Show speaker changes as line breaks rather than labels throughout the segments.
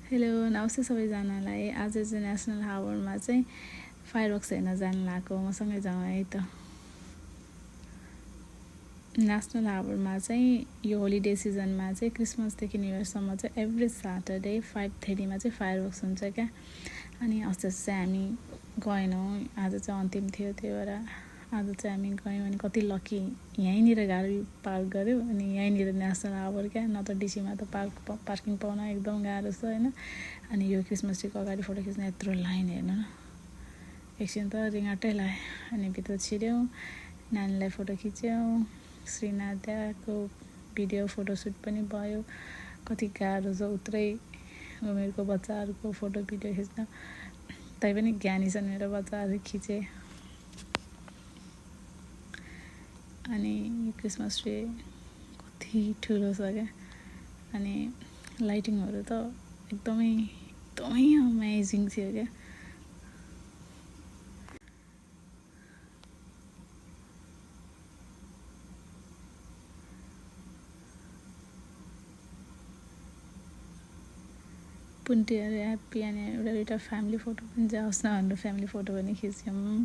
Hello नमस्ते सबैजनालाई। आज चाहिँ नेसनल हार्बरमा चाहिँ फायरवर्क्स हेर्न जानु लागेको। मसँगै जाउँ है त। नेसनल हार्बरमा चाहिँ यो होलिडे सिजनमा चाहिँ क्रिसमसदेखि न्यु इयरसम्म चाहिँ एभ्री सैटरडे 5:30 चाहिँ फायरवर्क्स हुन्छ क्या। अनि अस्ति चाहिँ हामी गएनौँ। आज चाहिँ अन्तिम थियो, त्यही भएर आज चाहिँ हामी गयौँ। अनि कति लकी, यहीँनिर गाडी पार्क गऱ्यौँ अनि यहीँनिर नेसनल हार्बर क्या। न त डिसीमा त पार्किङ पाउन एकदम गाह्रो छ होइन। अनि यो क्रिसमस ट्रीको अगाडि फोटो खिच्न यत्रो लाइन हेर्नु न। एकछिन त रिङ्गटै लाग्यो। अनि भित्र छिर्यौँ, नानीलाई फोटो खिच्यौँ, श्रीनाथको भिडियो फोटोसुट पनि भयो। कति गाह्रो छ उत्रै उमेरको बच्चाहरूको फोटो भिडियो खिच्न। तै पनि ज्ञानी छन् मेरो बच्चाहरू, खिचे। अनि क्रिसमस ट्री कति ठुलो छ क्या। अनि लाइटिङहरू त एकदमै अमेजिङ थियो क्या। पुन्टीहरू ह्याप्पी। अनि एउटा दुइटा फ्यामिली फोटो पनि जाओस् न भनेर फ्यामिली फोटो पनि खिच्यौँ।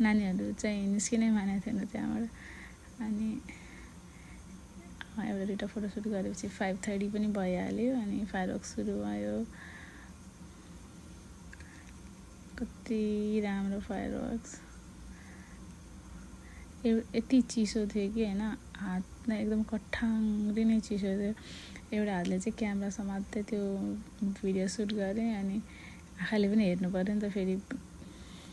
नानीहरू चाहिँ निस्किनै मानेको थिएन त्यहाँबाट। अनि एउटा दुइटा फोटोसुट गरेपछि 5:30 पनि भइहाल्यो। अनि फायरवर्क्स सुरु भयो। कति राम्रो फायरवर्क्स। यति चिसो थियो कि होइन, हात नै एकदम कठाङ्ग्री नै चिसो थियो। एउटा हातले चाहिँ क्यामेरा समात्दै त्यो भिडियो सुट गरेँ। अनि आँखाले पनि हेर्नु पऱ्यो नि त फेरि।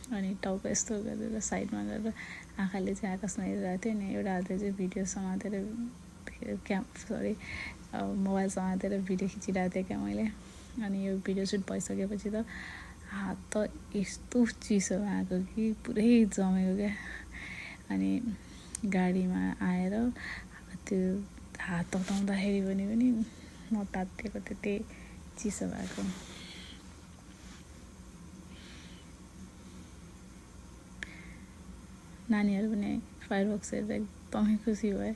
अनि टाउको यस्तो गरेर साइडमा गरेर आँखाले चाहिँ आकाशमा हेरिरहेको थियो। अनि एउटा हातले चाहिँ भिडियो समातेर मोबाइल समातेर भिडियो खिचिरहेको थिएँ क्या मैले। अनि यो भिडियो सुट भइसकेपछि त हात त यस्तो चिसो भएको कि पुरै जमेको क्या। अनि गाडीमा आएर त्यो हात तताउँदाखेरि पनि नतातिएको, त्यति चिसो भएको। नानीहरू पनि फायरवर्क्स हेरेर एकदमै खुसी भए।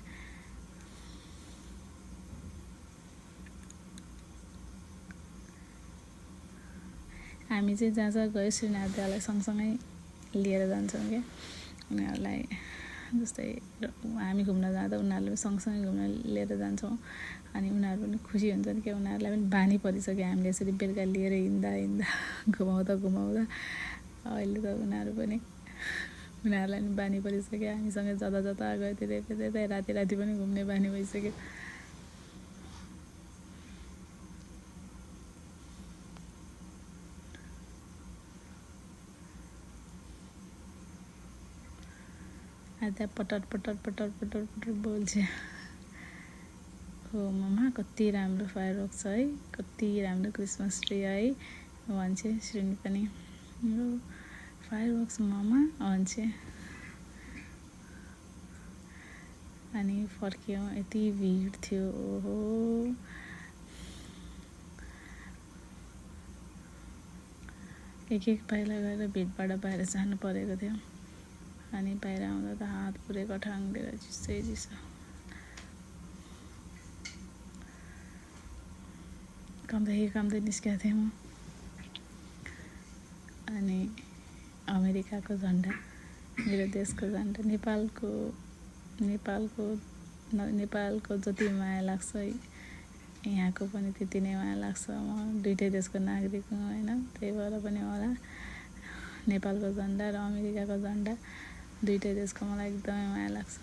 हामी चाहिँ जहाँ जहाँ गयो श्रीनाथलाई सँगसँगै लिएर जान्छौँ क्या। उनीहरूलाई जस्तै हामी घुम्न जाँदा उनीहरूले सँगसँगै घुम्न लिएर जान्छौँ। अनि उनीहरू पनि खुसी हुन्छन् क्या। उनीहरूलाई पनि बानी परिसक्यो हामीले यसरी बेलुका लिएर हिँड्दा घुमाउँदा। अहिले त उनीहरूलाई पनि बानी परिसक्यो। हामीसँग जता गयो त्यतै राति पनि घुम्ने बानी भइसक्यो। त्यहाँ पटर बोल्छ। हो मम्मा कति राम्रो फायरवर्क्स छ है, कति राम्रो क्रिसमस ट्री है भन्छ श्रेणी पनि। फायरवर्क्स मम्मा भन्छ। अनि फर्क्यौँ, यति भिड थियो। ओहो, एक पाइला गएर भिडबाट बाहिर जानु परेको थियो। अनि बाहिर आउँदा त हात पुरै कठाङ्ग्रेर चिसो। कामदै निस्केको थिएँ म। अनि अमेरिकाको झन्डा, मेरो देशको झन्डा, नेपालको जति माया लाग्छ यहाँको पनि त्यति नै माया लाग्छ। म दुइटै देशको नागरिक हुँ होइन, त्यही भएर पनि होला नेपालको झन्डा र अमेरिकाको झन्डा दुइटै देशको मलाई एकदमै माया लाग्छ।